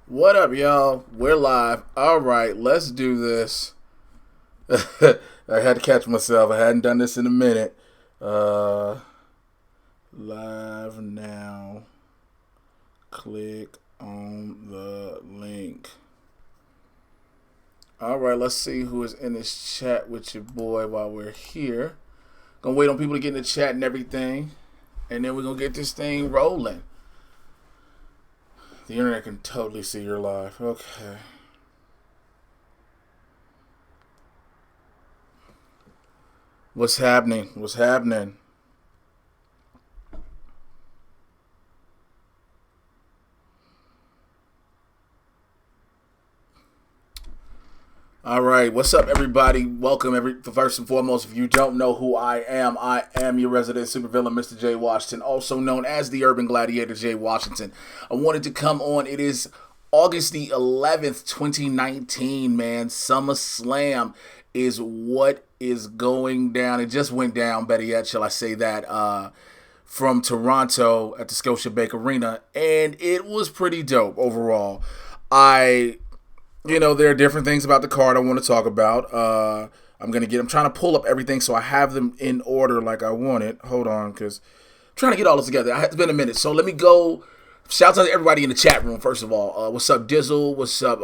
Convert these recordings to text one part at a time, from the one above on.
What up, y'all? We're live. All right, let's do this. I had to catch myself. I hadn't done this in a minute. Uh, Live now. Click on the link. All right, let's see who is in this chat with your boy while we're here. Gonna wait on people to get in the chat and everything, and then we're gonna get this thing rolling. The internet can totally see your live. Okay. What's happening? What's happening? All right, what's up, everybody? Welcome. First and foremost, if you don't know who I am your resident supervillain, Mr. J. Washington, also known as the Urban Gladiator, J. Washington. I wanted to come on. It is August the 11th, 2019, man. Summerslam is what is going down. It just went down, better yet, shall I say that, from Toronto at the Scotiabank Arena, and it was pretty dope overall. I there are different things about the card I want to talk about. I'm trying to pull up everything so I have them in order like I want it. Hold on, because I'm trying to get all this together. It's been a minute, so let me go. Shout out to everybody in the chat room, first of all. What's up, Dizzle? What's up,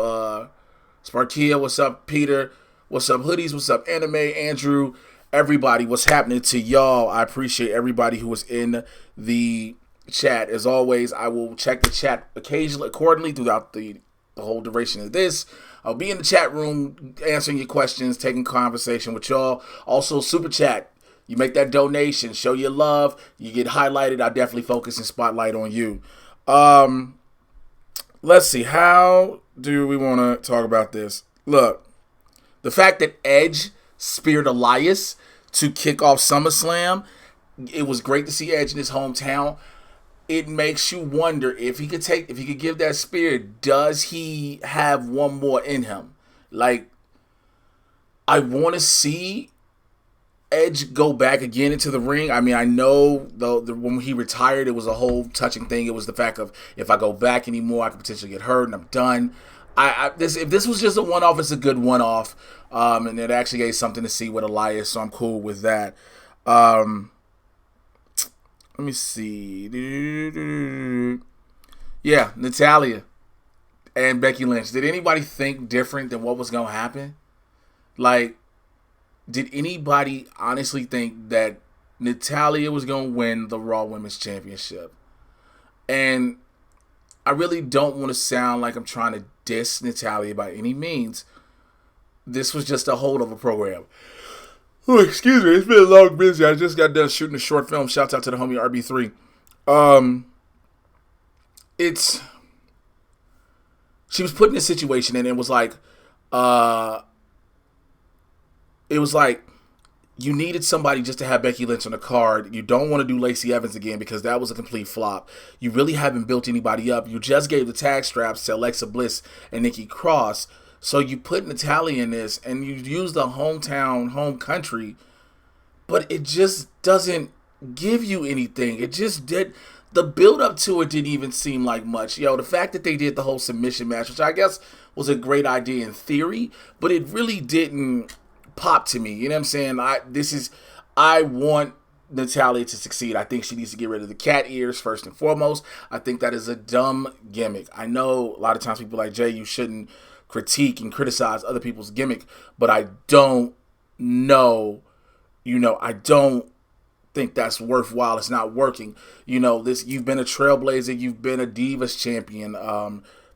Sparkia? What's up, Peter? What's up, Hoodies? What's up, Anime? Andrew? Everybody, what's happening to y'all? I appreciate everybody who was in the chat. As always, I will check the chat occasionally, accordingly, throughout the whole duration of this. I'll be in the chat room answering your questions, taking conversation with y'all. Also, super chat. You make that donation, show your love, you get highlighted. I'll definitely focus and spotlight on you. Let's see. How do we want to talk about this? Look, the fact that Edge speared Elias to kick off SummerSlam, it was great to see Edge in his hometown. It makes you wonder if he could give that spear, does he have one more in him? Like, I want to see Edge go back again into the ring. I mean, I know when he retired, it was a whole touching thing. It was the fact of, if I go back anymore, I could potentially get hurt and I'm done. If this was just a one-off, it's a good one-off, and it actually gave something to see with Elias, so I'm cool with that. Let me see. Yeah, Natalya and Becky Lynch. Did anybody think different than what was going to happen? Like, did anybody honestly think that Natalya was going to win the Raw Women's Championship? And I really don't want to sound like I'm trying to diss Natalya by any means. This was just a holdover program. Oh, excuse me, it's been a long busy. I just got done shooting a short film. Shouts out to the homie RB3. She was put in a situation, and it was like you needed somebody just to have Becky Lynch on the card. You don't want to do Lacey Evans again because that was a complete flop. You really haven't built anybody up. You just gave the tag straps to Alexa Bliss and Nikki Cross. So you put Natalya in this, and you use the hometown, home country, but it just doesn't give you anything. It just did. The build up to it didn't even seem like much. The fact that they did the whole submission match, which I guess was a great idea in theory, but it really didn't pop to me. You know what I'm saying? I want Natalya to succeed. I think she needs to get rid of the cat ears first and foremost. I think that is a dumb gimmick. I know a lot of times people are like, Jay, you shouldn't critique and criticize other people's gimmick, but I don't know, I don't think that's worthwhile. It's not working. You've been a trailblazer, you've been a Divas champion,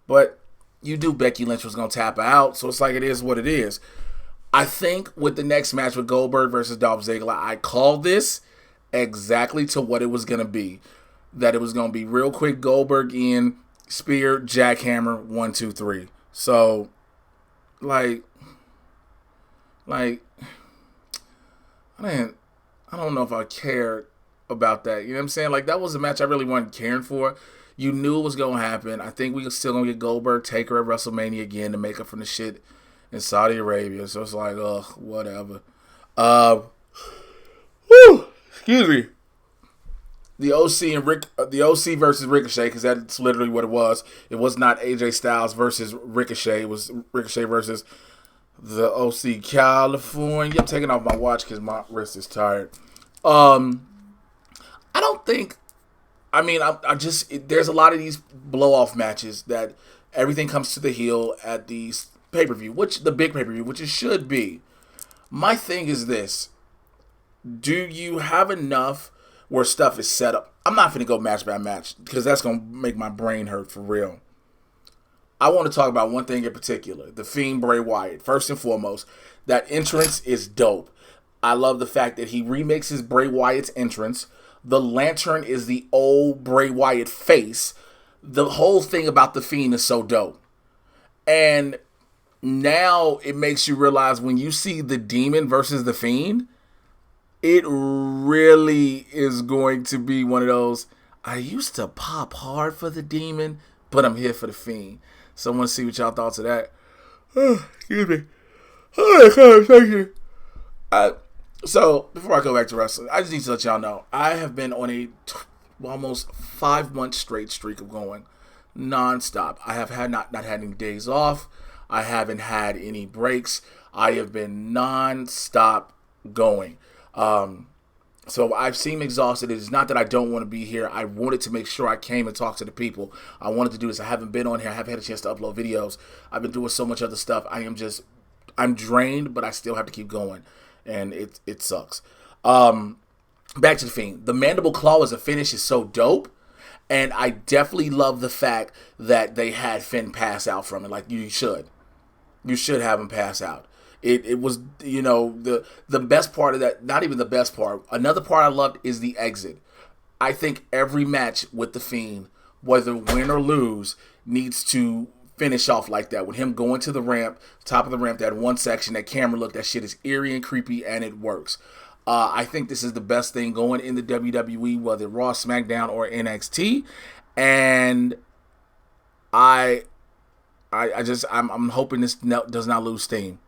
but you knew Becky Lynch was going to tap out, so it's like, it is what it is. I think with the next match with Goldberg versus Dolph Ziggler, I called this exactly to what it was going to be. That it was going to be real quick, Goldberg in, spear, jackhammer, 1, 2, 3. So, I don't know if I cared about that. You know what I'm saying? Like, that was a match I really wasn't caring for. You knew it was going to happen. I think we were still going to get Goldberg, Taker at WrestleMania again to make up for the shit in Saudi Arabia. So it's like, ugh, whatever. Excuse me. the OC and the OC versus Ricochet, because that's literally what it was. It was not AJ Styles versus Ricochet. It was Ricochet versus the OC California. I'm taking off my watch because my wrist is tired. I don't think. I mean, there's a lot of these blow off matches that everything comes to the heel at the pay per view, the big pay per view, which it should be. My thing is this: do you have enough where stuff is set up? I'm not going to go match by match because that's going to make my brain hurt for real. I want to talk about one thing in particular: the Fiend Bray Wyatt. First and foremost, that entrance is dope. I love the fact that he remixes Bray Wyatt's entrance. The lantern is the old Bray Wyatt face. The whole thing about the Fiend is so dope. And now it makes you realize when you see the Demon versus the Fiend, it really is going to be one of those, I used to pop hard for the Demon, but I'm here for the Fiend. So I want to see what y'all thoughts of that. Excuse me. Thank you. So, before I go back to wrestling, I just need to let y'all know, I have been on a almost 5-month straight streak of going nonstop. I have not had any days off. I haven't had any breaks. I have been nonstop going. So I seem exhausted. It is not that I don't want to be here. I wanted to make sure I came and talked to the people. I wanted to do this. I haven't been on here. I haven't had a chance to upload videos. I've been doing so much other stuff. I'm drained, but I still have to keep going. And it sucks. Back to the Fiend. The Mandible Claw as a finish is so dope. And I definitely love the fact that they had Finn pass out from it. Like, you should. You should have him pass out. It was, the best part of that, not even the best part. Another part I loved is the exit. I think every match with the Fiend, whether win or lose, needs to finish off like that. With him going to the ramp, top of the ramp, that one section, that camera look, that shit is eerie and creepy, and it works. I think this is the best thing going in the WWE, whether Raw, SmackDown, or NXT. And I'm hoping this does not lose steam.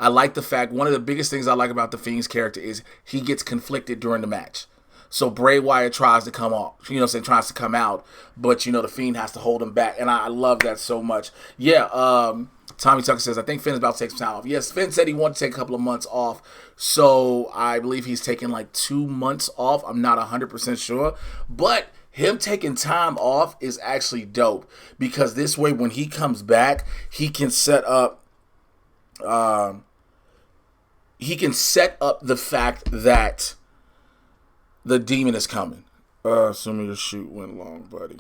I like the fact, one of the biggest things I like about the Fiend's character is he gets conflicted during the match. So Bray Wyatt tries to come off, tries to come out, but the Fiend has to hold him back, and I love that so much. Yeah, Tommy Tucker says, I think Finn is about to take some time off. Yes, Finn said he wanted to take a couple of months off, so I believe he's taking like 2 months off. I'm not 100% sure, but him taking time off is actually dope, because this way when he comes back, he can set up the fact that the Demon is coming. Assuming your shoot went long, buddy.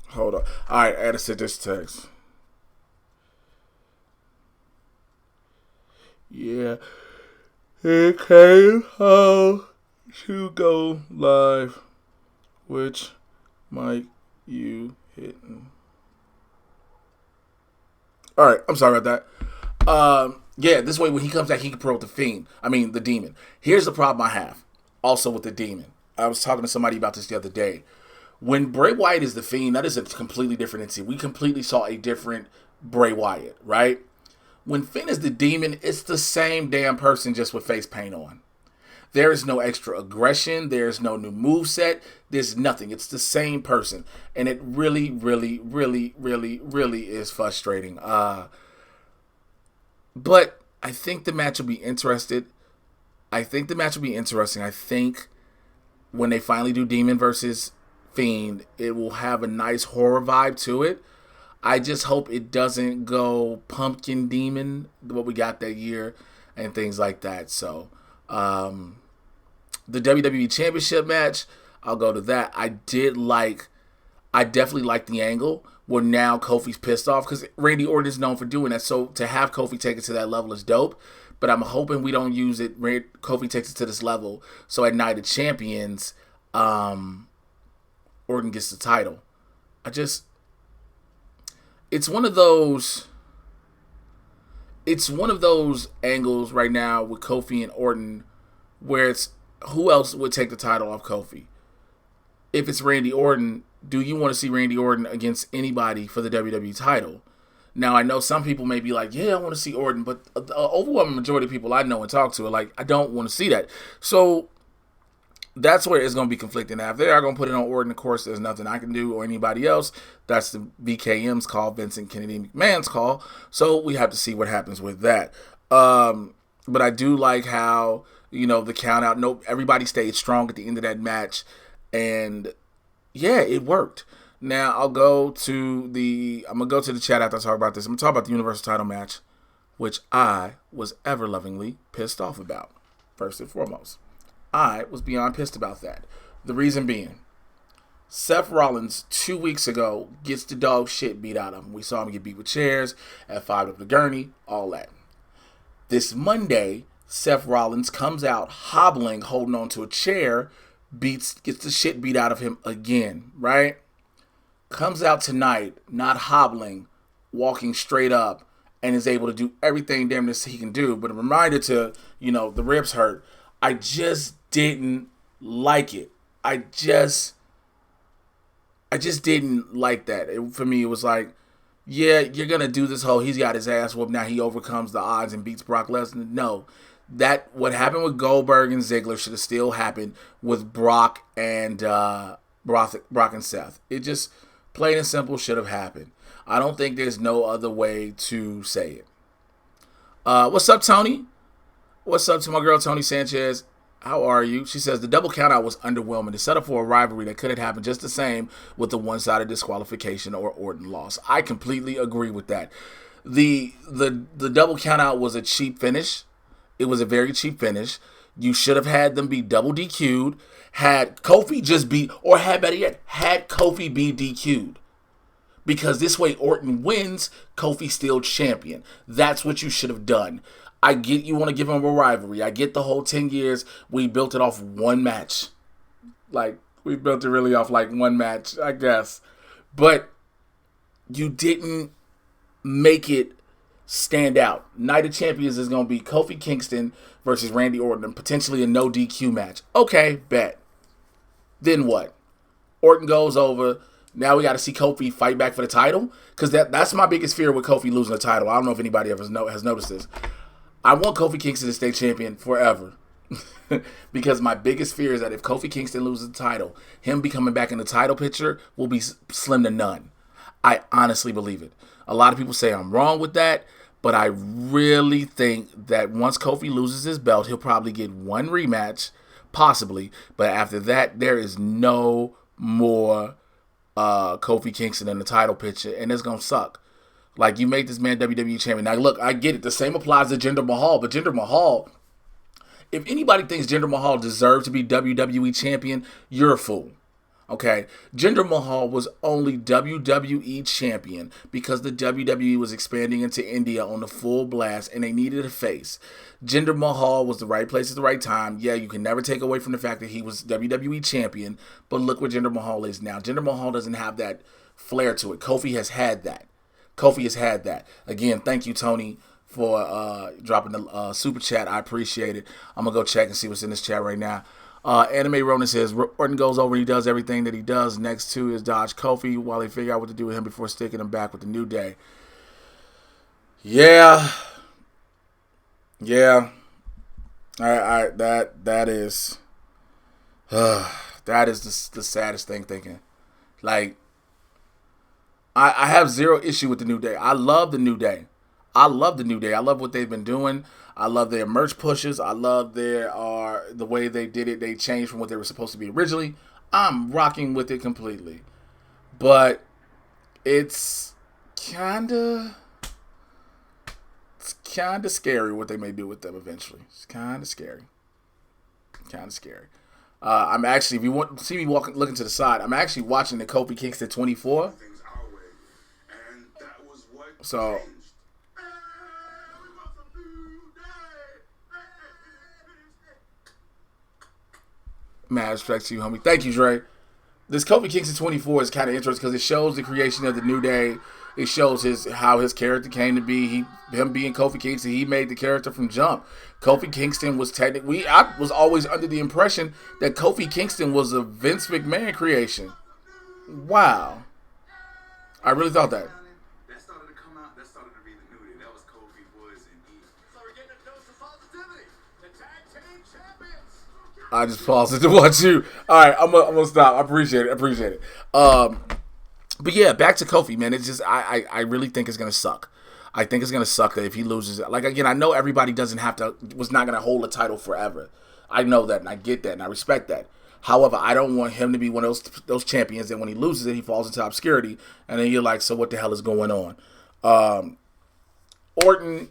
Hold on. All right, I had to send this text. Yeah. It came home to go live. Which mic you hitting? All right, I'm sorry about that. Yeah, this way when he comes back, he can promote the Demon. Here's the problem I have. Also with the Demon. I was talking to somebody about this the other day. When Bray Wyatt is the Fiend, that is a completely different entity. We completely saw a different Bray Wyatt, right? When Finn is the Demon, it's the same damn person just with face paint on. There is no extra aggression. There's no new moveset. There's nothing. It's the same person. And it really, really, really, really, really is frustrating. But I think the match will be interesting. I think when they finally do Demon versus Fiend, it will have a nice horror vibe to it. I just hope it doesn't go Pumpkin Demon, what we got that year, and things like that. So, the WWE Championship match, I'll go to that. I definitely like the angle where now Kofi's pissed off, because Randy Orton is known for doing that. So to have Kofi take it to that level is dope. But I'm hoping we don't use it. Kofi takes it to this level, so at Night of Champions, Orton gets the title. It's one of those angles right now with Kofi and Orton where it's who else would take the title off Kofi? If it's Randy Orton, do you want to see Randy Orton against anybody for the WWE title? Now, I know some people may be like, yeah, I want to see Orton, but the overwhelming majority of people I know and talk to are like, I don't want to see that. So, That's where it's going to be conflicting. Now, if they are going to put it on Orton, of course, there's nothing I can do or anybody else. That's the VKM's call, Vincent Kennedy McMahon's call. So we have to see what happens with that. But I do like how, the count out. Nope, everybody stayed strong at the end of that match. And yeah, it worked. Now I'm gonna go to the chat after I talk about this. I'm gonna talk about the Universal title match, which I was ever lovingly pissed off about. First and foremost, I was beyond pissed about that. The reason being, Seth Rollins 2 weeks ago gets the dog shit beat out of him. We saw him get beat with chairs, F5 up the gurney, all that. This Monday, Seth Rollins comes out hobbling, holding on to a chair, gets the shit beat out of him again, right? Comes out tonight, not hobbling, walking straight up, and is able to do everything damn this he can do. But a reminder to, the ribs hurt. I just didn't like it. I just didn't like that. For me, it was like, yeah, you're going to do this whole, he's got his ass whooped, now he overcomes the odds and beats Brock Lesnar. No. What happened with Goldberg and Ziggler should have still happened with Brock and Seth. It just, plain and simple, should have happened. I don't think there's no other way to say it. What's up, Tony? What's up to my girl, Tony Sanchez? How are you? She says, the double countout was underwhelming. The setup for a rivalry that could have happened just the same with the one-sided disqualification or Orton loss. I completely agree with that. The double countout was a cheap finish. It was a very cheap finish. You should have had them be double DQ'd, had Kofi just be, or had better yet, had Kofi be DQ'd. Because this way Orton wins, Kofi's still champion. That's what you should have done. I get you want to give him a rivalry. I get the whole 10 years, we built it off one match. We built it really off one match, I guess. But you didn't make it stand out. Night of Champions is going to be Kofi Kingston versus Randy Orton, potentially a no DQ match. Okay, bet. Then what? Orton goes over. Now we got to see Kofi fight back for the title? Because that's my biggest fear with Kofi losing the title. I don't know if anybody ever has noticed this. I want Kofi Kingston to stay champion forever. Because my biggest fear is that if Kofi Kingston loses the title, him becoming back in the title picture will be slim to none. I honestly believe it. A lot of people say I'm wrong with that, but I really think that once Kofi loses his belt, he'll probably get one rematch, possibly. But after that, there is no more Kofi Kingston in the title picture, and it's going to suck. You made this man WWE champion. Now, look, I get it. The same applies to Jinder Mahal, but Jinder Mahal, if anybody thinks Jinder Mahal deserves to be WWE champion, you're a fool. Okay, Jinder Mahal was only WWE champion because the WWE was expanding into India on the full blast and they needed a face. Jinder Mahal was the right place at the right time. Yeah, you can never take away from the fact that he was WWE champion, but look where Jinder Mahal is now. Jinder Mahal doesn't have that flair to it. Kofi has had that. Again, thank you, Tony, for dropping the super chat. I appreciate it. I'm going to go check and see what's in this chat right now. Anime Ronan says, Orton goes over, he does everything that he does. Next to is dodge Kofi while they figure out what to do with him before sticking him back with the New Day. Yeah. That is that is the saddest thing thinking. I have zero issue with the New Day. I love the New Day. I love what they've been doing. I love their merch pushes. I love the way they did it. They changed from what they were supposed to be originally. I'm rocking with it completely. But it's kind of scary what they may do with them eventually. It's kind of scary. I'm actually, if you want to see me looking to the side, I'm actually watching the Kofi Kingston 24. So mad respect to you, homie. Thank you, Dre. This Kofi Kingston 24 is kind of interesting because it shows the creation of the New Day. It shows how his character came to be. Him being Kofi Kingston, he made the character from jump. Kofi Kingston was technically, I was always under the impression that Kofi Kingston was a Vince McMahon creation. Wow. I really thought that. That started to come out. That started to be the New Day. That was Kofi, Woods, and E. So we're getting a dose of positivity. The tag team champions. I just paused it to watch you. All right, I'm gonna stop. I appreciate it. But yeah, back to Kofi, man. It's just I really think it's gonna suck. I think it's gonna suck that if he loses. Like again, I know everybody was not gonna hold a title forever. I know that, and I get that, and I respect that. However, I don't want him to be one of those champions, and when he loses it, he falls into obscurity, and then you're like, so what the hell is going on? Lesnar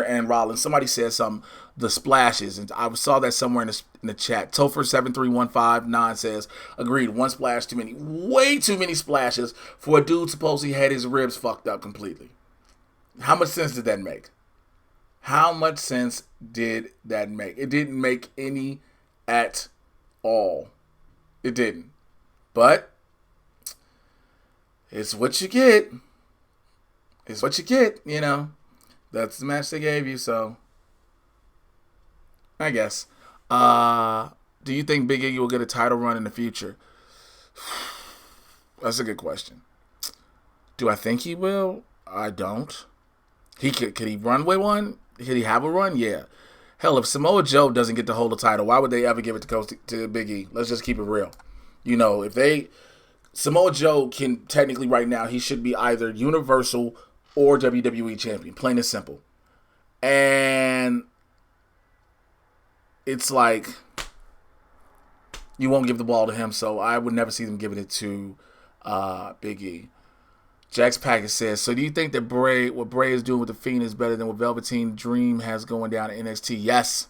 and Rollins. Somebody said something, the splashes, and I saw that somewhere in the chat. Topher73159 says, agreed, one splash too many. Way too many splashes for a dude supposedly had his ribs fucked up completely. How much sense did that make? How much sense did that make? It didn't make any at all. It didn't. But it's what you get. It's what you get, you know. That's the match they gave you, so I guess. Do you think Big E will get a title run in the future? That's a good question. Do I think he will? I don't. Could he run with one? Could he have a run? Yeah. Hell, if Samoa Joe doesn't get to hold the title, why would they ever give it to Big E? Let's just keep it real. You know, Samoa Joe can technically right now, he should be either Universal or WWE champion, plain and simple. And it's like you won't give the ball to him, so I would never see them giving it to Big E. Jax Packett says, so do you think that what Bray is doing with The Fiend is better than what Velveteen Dream has going down in NXT? Yes.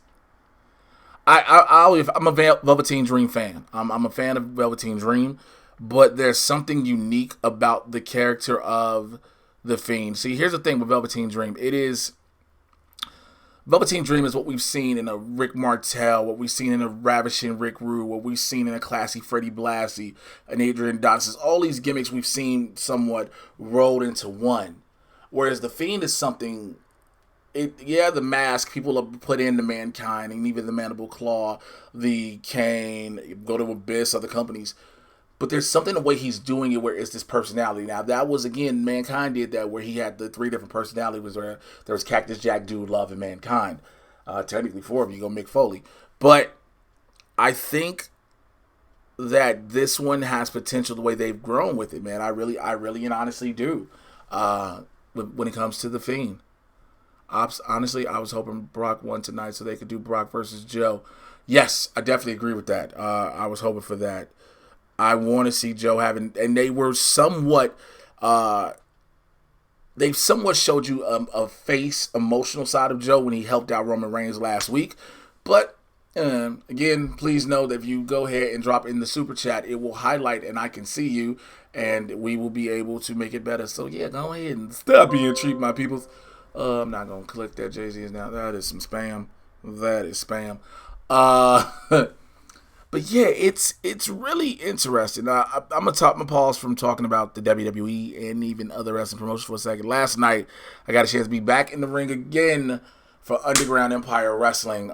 I'm a Velveteen Dream fan. I'm a fan of Velveteen Dream, but there's something unique about the character of The Fiend. See, here's the thing with Velveteen Dream. Velveteen Dream is what we've seen in a Rick Martel, what we've seen in a Ravishing Rick Rude, what we've seen in a Classy Freddie Blassie, an Adrian Dotson. All these gimmicks we've seen somewhat rolled into one. Whereas The Fiend is something, the mask, people have put into Mankind, and even the Mandible Claw, the Kane, go to Abyss, other companies. But there's something the way he's doing it where it's this personality. Now, that was, again, Mankind did that where he had the 3 different personalities where there was Cactus Jack, Dude Love, and Mankind. Technically 4 of you go Mick Foley. But I think that this one has potential the way they've grown with it, man. I really and honestly do. When it comes to The Fiend. Honestly, I was hoping Brock won tonight so they could do Brock versus Joe. Yes, I definitely agree with that. I was hoping for that. I want to see Joe having, and they were somewhat, they've somewhat showed you a face emotional side of Joe when he helped out Roman Reigns last week. But again, please know that if you go ahead and drop in the super chat, it will highlight and I can see you, and we will be able to make it better. So yeah, go ahead and stop being cheap, my peoples. I'm not gonna click that. Jay-Z is now. That is some spam. That is spam. But yeah, it's really interesting. I'm gonna pause from talking about the WWE and even other wrestling promotions for a second. Last night, I got a chance to be back in the ring again for Underground Empire Wrestling.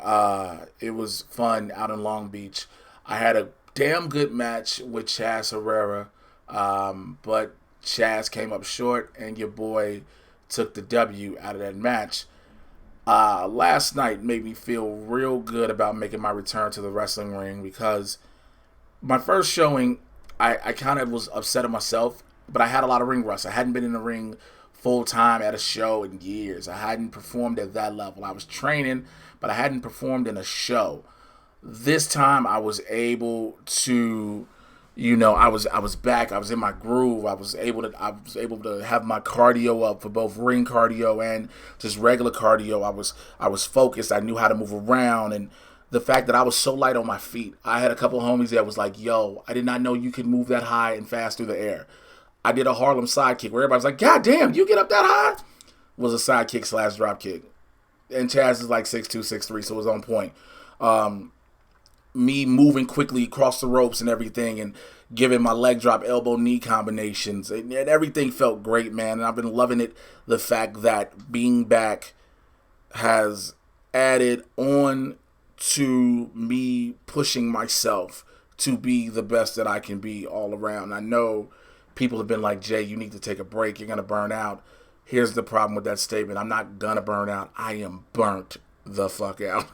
It was fun out in Long Beach. I had a damn good match with Chaz Herrera, but Chaz came up short, and your boy took the W out of that match. Last night made me feel real good about making my return to the wrestling ring because my first showing, I kind of was upset at myself, but I had a lot of ring rust. I hadn't been in the ring full time at a show in years. I hadn't performed at that level. I was training, but I hadn't performed in a show. This time I was able to, I was back. I was in my groove. I was able to have my cardio up for both ring cardio and just regular cardio. I was focused. I knew how to move around, and the fact that I was so light on my feet. I had a couple of homies that was like, "Yo, I did not know you could move that high and fast through the air." I did a Harlem sidekick where everybody's like, "God damn, you get up that high?" It was a sidekick / drop kick, and Chaz is like 6'2", 6'3", so it was on point. Me moving quickly across the ropes and everything, and giving my leg drop, elbow, knee combinations, and everything felt great, man. And I've been loving it. The fact that being back has added on to me pushing myself to be the best that I can be all around. I know people have been like, Jay, you need to take a break. You're going to burn out. Here's the problem with that statement. I'm not going to burn out. I am burnt the fuck out.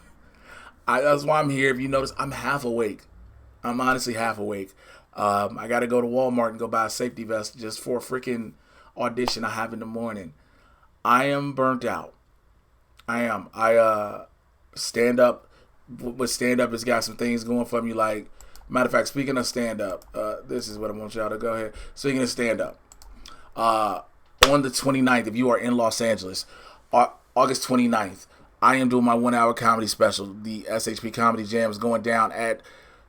That's why I'm here. If you notice, I'm half awake. I'm honestly half awake. I got to go to Walmart and go buy a safety vest just for a freaking audition I have in the morning. I am burnt out. I am. Stand up. With stand up, it's got some things going for me. Like, matter of fact, speaking of stand up, this is what I want y'all to go ahead. Speaking of stand up, on the 29th, if you are in Los Angeles, August 29th, I am doing my 1 hour comedy special. The SHP Comedy Jam is going down at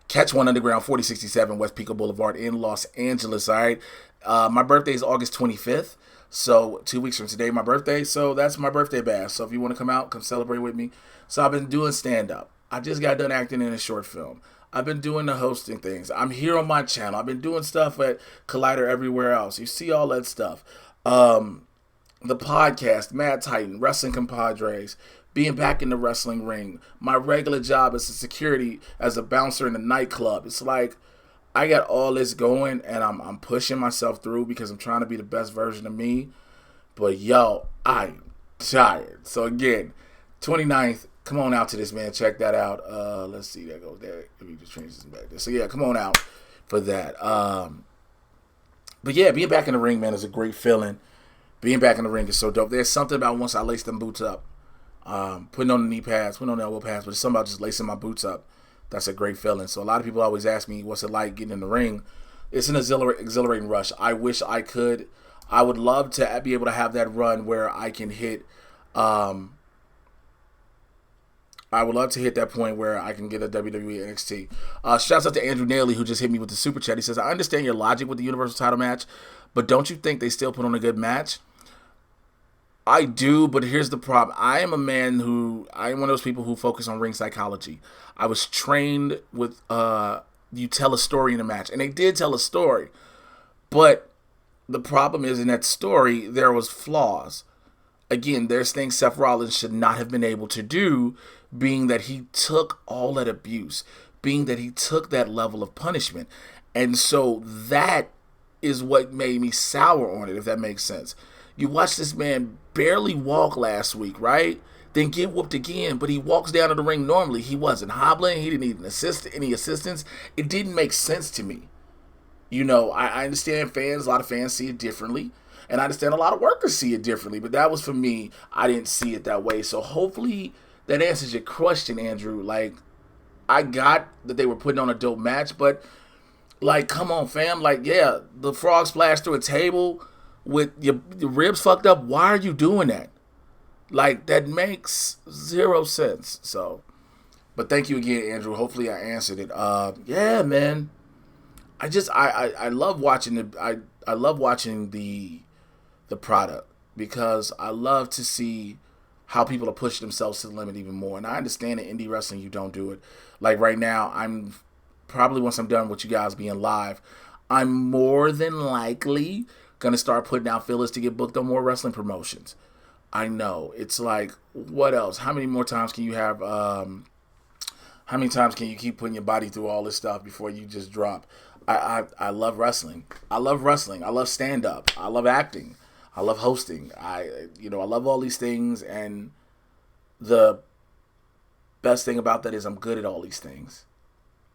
Catch One Underground, 4067 West Pico Boulevard in Los Angeles. All right. My birthday is August 25th. So 2 weeks from today, my birthday. So that's my birthday bash. So if you want to come out, come celebrate with me. So I've been doing stand up. I just got done acting in a short film. I've been doing the hosting things. I'm here on my channel. I've been doing stuff at Collider everywhere else. You see all that stuff. The podcast, Mad Titan, Wrestling Compadres, being back in the wrestling ring, my regular job as a security, as a bouncer in a nightclub. It's like I got all this going, and I'm pushing myself through because I'm trying to be the best version of me. But yo, I'm tired. So again, 29th, come on out to this, man. Check that out. Let's see, that goes there. Let me just change this back there. So yeah, come on out for that. But yeah, being back in the ring, man, is a great feeling. Being back in the ring is so dope. There's something about once I lace them boots up, putting on the knee pads, putting on the elbow pads, but it's something about just lacing my boots up. That's a great feeling. So a lot of people always ask me, what's it like getting in the ring? It's an exhilarating rush. I wish I could. I would love to be able to have that run where I can hit. I would love to hit that point where I can get a WWE NXT. Shouts out to Andrew Nailey, who just hit me with the super chat. He says, I understand your logic with the Universal title match, but don't you think they still put on a good match? I do, but here's the problem. I am one of those people who focus on ring psychology. I was trained with, you tell a story in a match, and they did tell a story, but the problem is in that story, there was flaws. Again, there's things Seth Rollins should not have been able to do, being that he took all that abuse, being that he took that level of punishment. And so that is what made me sour on it, if that makes sense. You watch this man barely walk last week, right? Then get whooped again, but he walks down to the ring normally. He wasn't hobbling. He didn't need any assistance. It didn't make sense to me. You know, I understand fans, a lot of fans see it differently. And I understand a lot of workers see it differently. But that was for me. I didn't see it that way. So hopefully that answers your question, Andrew. Like, I got that they were putting on a dope match. But, like, come on, fam. Like, yeah, the frog splashed through a table with your ribs fucked up. Why are you doing that? Like, that makes zero sense. So, but thank you again, Andrew. Hopefully I answered it. Yeah, man. I love watching I love watching the product, because I love to see how people are pushing themselves to the limit even more. And I understand in indie wrestling you don't do it. Like right now, I'm probably, once I'm done with you guys being live, I'm more than likely gonna start putting out fillers to get booked on more wrestling promotions. I know, it's like, what else? How many more times can you have? How many times can you keep putting your body through all this stuff before you just drop? I love wrestling. I love wrestling. I love stand up. I love acting. I love hosting. I love all these things, and the best thing about that is I'm good at all these things.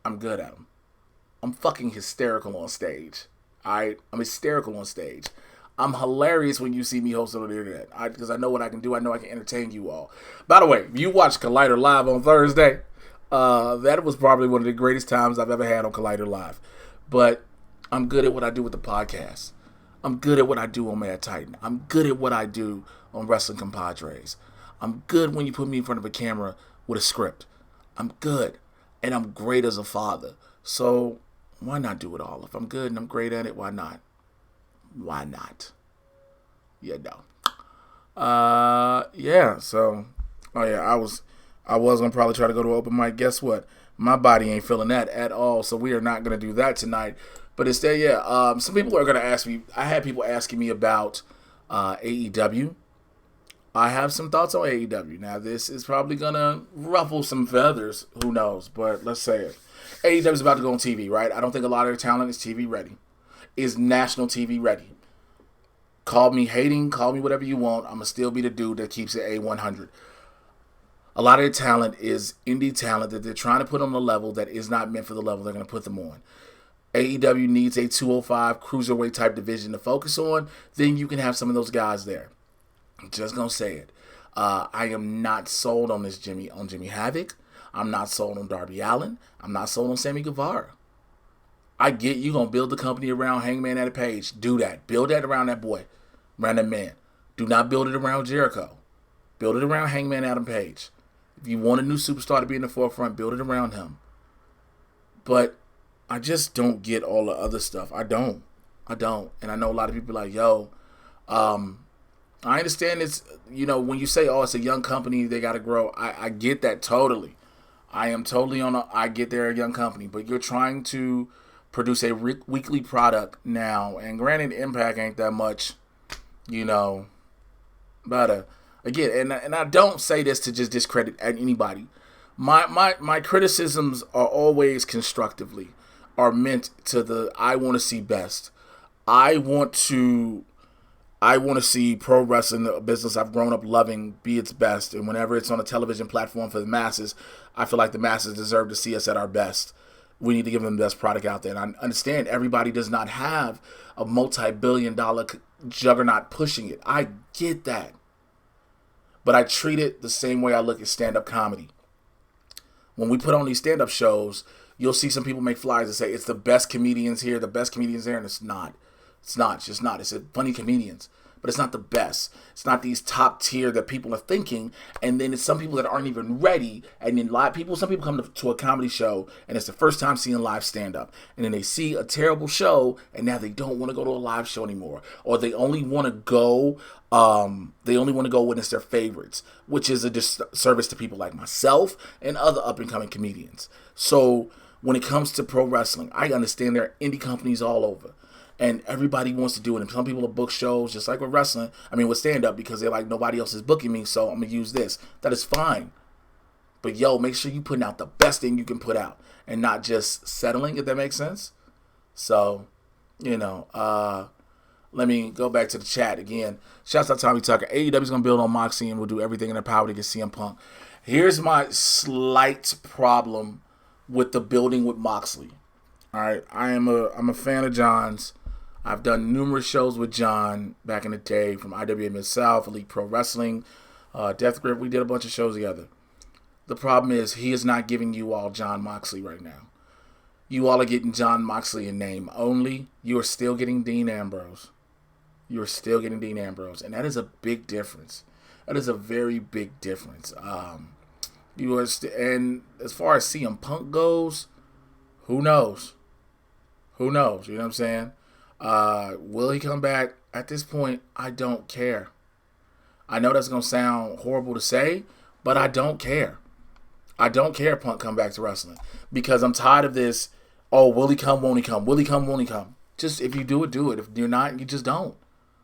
I'm good at them. I'm fucking hysterical on stage. I'm hysterical on stage. I'm hilarious when you see me hosting on the internet, because I know what I can do. I know I can entertain you all. By the way, if you watched Collider Live on Thursday, that was probably one of the greatest times I've ever had on Collider Live. But I'm good at what I do with the podcast. I'm good at what I do on Mad Titan. I'm good at what I do on Wrestling Compadres. I'm good when you put me in front of a camera with a script. I'm good. And I'm great as a father. So why not do it all? If I'm good and I'm great at it, why not? Why not? Yeah, no. Yeah, so, oh yeah, I was going to probably try to go to open mic. Guess what? My body ain't feeling that at all, so we are not going to do that tonight. But instead, yeah, some people are going to ask me. I had people asking me about AEW. I have some thoughts on AEW. Now, this is probably going to ruffle some feathers. Who knows? But let's say it. AEW is about to go on TV, right? I don't think a lot of their talent is TV ready. Is national TV ready. Call me hating, call me whatever you want. I'm going to still be the dude that keeps it A100. A lot of their talent is indie talent that they're trying to put on a level that is not meant for the level they're going to put them on. AEW needs a 205 cruiserweight type division to focus on. Then you can have some of those guys there. I'm just gonna say it. I am not sold on Jimmy Havoc. I'm not sold on Darby Allin. I'm not sold on Sammy Guevara. I get you gonna build the company around Hangman Adam Page. Do that. Build that around that boy, around that man. Do not build it around Jericho. Build it around Hangman Adam Page. If you want a new superstar to be in the forefront, build it around him. But I just don't get all the other stuff. I don't. And I know a lot of people are like, yo, I understand it's, when you say, oh, it's a young company, they got to grow. I get that totally. I am totally I get they're a young company, but you're trying to produce a weekly product now. And granted, Impact ain't that much, but again, and I don't say this to just discredit anybody. My criticisms are always constructively, are meant to I want to see best. I want to see pro wrestling, the business I've grown up loving, be its best. And whenever it's on a television platform for the masses, I feel like the masses deserve to see us at our best. We need to give them the best product out there. And I understand everybody does not have a multi-billion-dollar juggernaut pushing it. I get that. But I treat it the same way I look at stand-up comedy. When we put on these stand-up shows, you'll see some people make flyers that say it's the best comedians here, and it's not. It's not. It's just not. It's funny comedians. But it's not the best. It's not these top tier that people are thinking. And then it's some people that aren't even ready. And then some people come to a comedy show and it's the first time seeing live stand-up. And then they see a terrible show and now they don't want to go to a live show anymore. Or they only want to go when it's their favorites. Which is a disservice to people like myself and other up-and-coming comedians. So when it comes to pro wrestling, I understand there are indie companies all over. And everybody wants to do it. And some people will book shows just like with wrestling. with stand-up because they're like, nobody else is booking me, so I'm going to use this. That is fine. But, make sure you're putting out the best thing you can put out. And not just settling, if that makes sense. So, let me go back to the chat again. Shouts out to Tommy Tucker. AEW's going to build on Moxie and will do everything in their power to get CM Punk. Here's my slight problem with the building with Moxley. All right, I'm a fan of John's. I've done numerous shows with John back in the day from IWA Mid-South, Elite Pro Wrestling, Death Grip. We did a bunch of shows together. The problem is he is not giving you all John Moxley right now. You all are getting John Moxley in name only. You are still getting Dean Ambrose. And that is a big difference. That is a very big difference. And as far as CM Punk goes, who knows? You know what I'm saying? Will he come back? At this point, I don't care. I know that's going to sound horrible to say, but I don't care. I don't care if Punk come back to wrestling. Because I'm tired of this, will he come, won't he come? Will he come, won't he come? Just, if you do it, do it. If you're not, you just don't.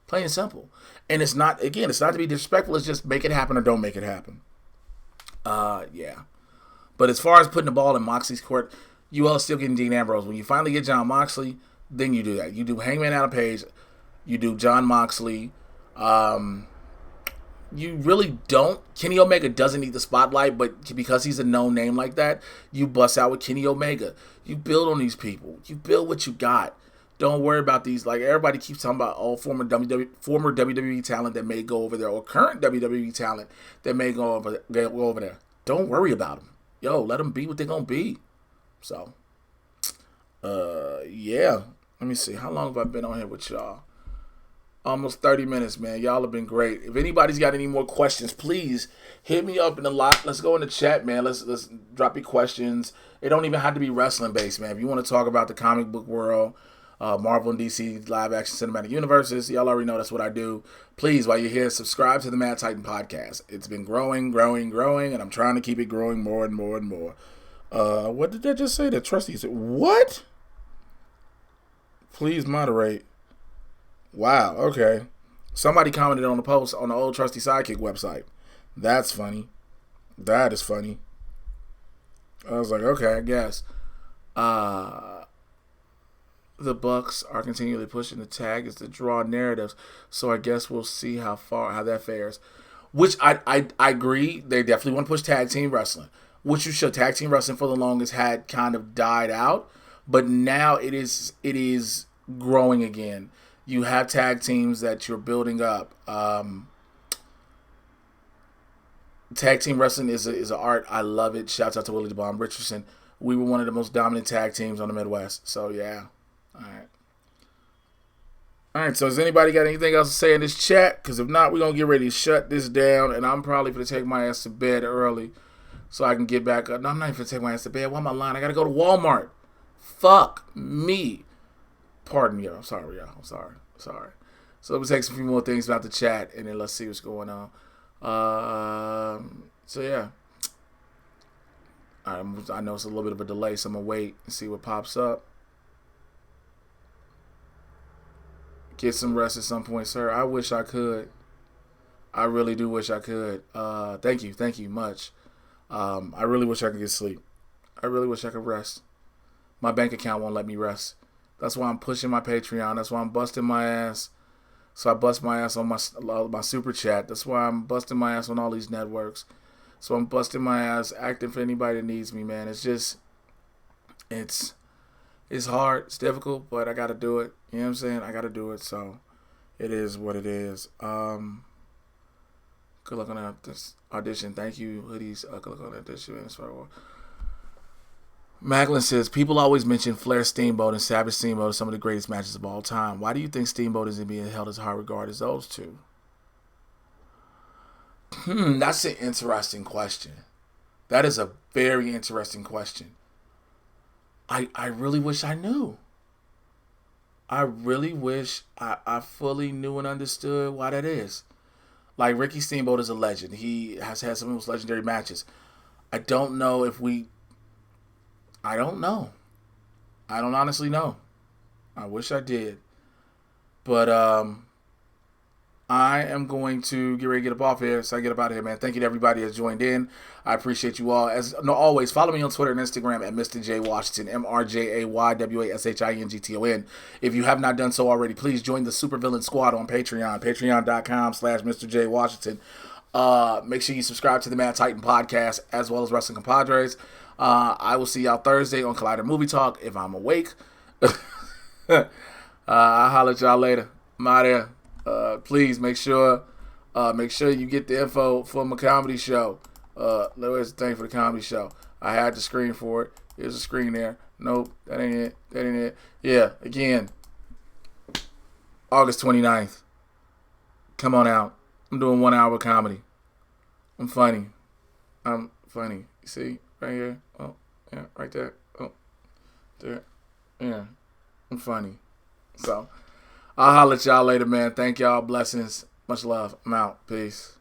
Plain and simple. And it's not to be disrespectful. It's just make it happen or don't make it happen. Yeah. But as far as putting the ball in Moxley's court, you all are still getting Dean Ambrose. When you finally get John Moxley, then you do that. You do Hangman Adam Page. You do John Moxley. You really don't. Kenny Omega doesn't need the spotlight, but because he's a known name like that, you bust out with Kenny Omega. You build on these people. You build what you got. Don't worry about these. Like, everybody keeps talking about former WWE talent that may go over there, or current WWE talent that may go over there. Don't worry about them. Let them be what they're going to be. So, yeah. Let me see. How long have I been on here with y'all? Almost 30 minutes, man. Y'all have been great. If anybody's got any more questions, please hit me up in the lot. Let's go in the chat, man. Let's drop your questions. It don't even have to be wrestling based, man. If you want to talk about the comic book world, Marvel and DC live action cinematic universes, y'all already know that's what I do. Please, while you're here, subscribe to the Mad Titan podcast. It's been growing, and I'm trying to keep it growing more and more and more. What did I just say? The trustee said, what? Please moderate. Wow, okay. Somebody commented on the post on the old Trusty Sidekick website. That's funny. That is funny. I was like, okay, I guess. The Bucks are continually pushing the tag as to draw narratives, so I guess we'll see how that fares. Which I agree. They definitely want to push tag team wrestling. Which you should. Tag team wrestling for the longest had kind of died out, but now it is growing again. You have tag teams that you're building up. Tag team wrestling is an art. I love it. Shouts out to Willie the Bomb Richardson. We were one of the most dominant tag teams on the Midwest. So yeah. All right. All right. So has anybody got anything else to say in this chat? Because if not, we're gonna get ready to shut this down, and I'm probably gonna take my ass to bed early so I can get back up. No, I'm not even gonna take my ass to bed. Why am I lying? I gotta go to Walmart. Fuck me. Pardon me, y'all. I'm sorry, y'all. I'm sorry. So let me take some few more things about the chat, and then let's see what's going on. So yeah. I know it's a little bit of a delay, so I'm gonna wait and see what pops up. Get some rest at some point, sir. I wish I could. I really do wish I could. Thank you much. I really wish I could get sleep. I really wish I could rest. My bank account won't let me rest. That's why I'm pushing my Patreon. That's why I'm busting my ass. So I bust my ass on my super chat. That's why I'm busting my ass on all these networks. So I'm busting my ass acting for anybody that needs me, man. It's just, it's hard. It's difficult, but I got to do it. You know what I'm saying? I got to do it. So it is what it is. Good luck on this audition. Thank you, hoodies. Good luck on that audition. Macklin says, people always mention Flair Steamboat and Savage Steamboat as some of the greatest matches of all time. Why do you think Steamboat isn't being held as high regard as those two? That's an interesting question. That is a very interesting question. I really wish I knew. I really wish I fully knew and understood why that is. Like, Ricky Steamboat is a legend. He has had some of those legendary matches. I don't know if I don't know. I don't honestly know. I wish I did. But I am going to get ready to get up off here, so I get up out of here, man. Thank you to everybody that's joined in. I appreciate you all. As always, follow me on Twitter and Instagram at Mr. J Washington, MrJaywashington. If you have not done so already, please join the Supervillain Squad on Patreon, patreon.com/Mr. J Washington. Make sure you subscribe to the Mad Titan podcast as well as Wrestling Compadres. I will see y'all Thursday on Collider Movie Talk if I'm awake. I'll holler at y'all later. I'm out here. Please make sure you get the info for my comedy show. There's the thing for the comedy show. I had the screen for it. Here's a screen there. Nope, that ain't it. Yeah, again, August 29th. Come on out. I'm doing 1 hour comedy. I'm funny. You see? Right here. Oh, yeah, right there. Oh, there. Yeah. I'm funny. So, I'll holler at y'all later, man. Thank y'all. Blessings. Much love. I'm out. Peace.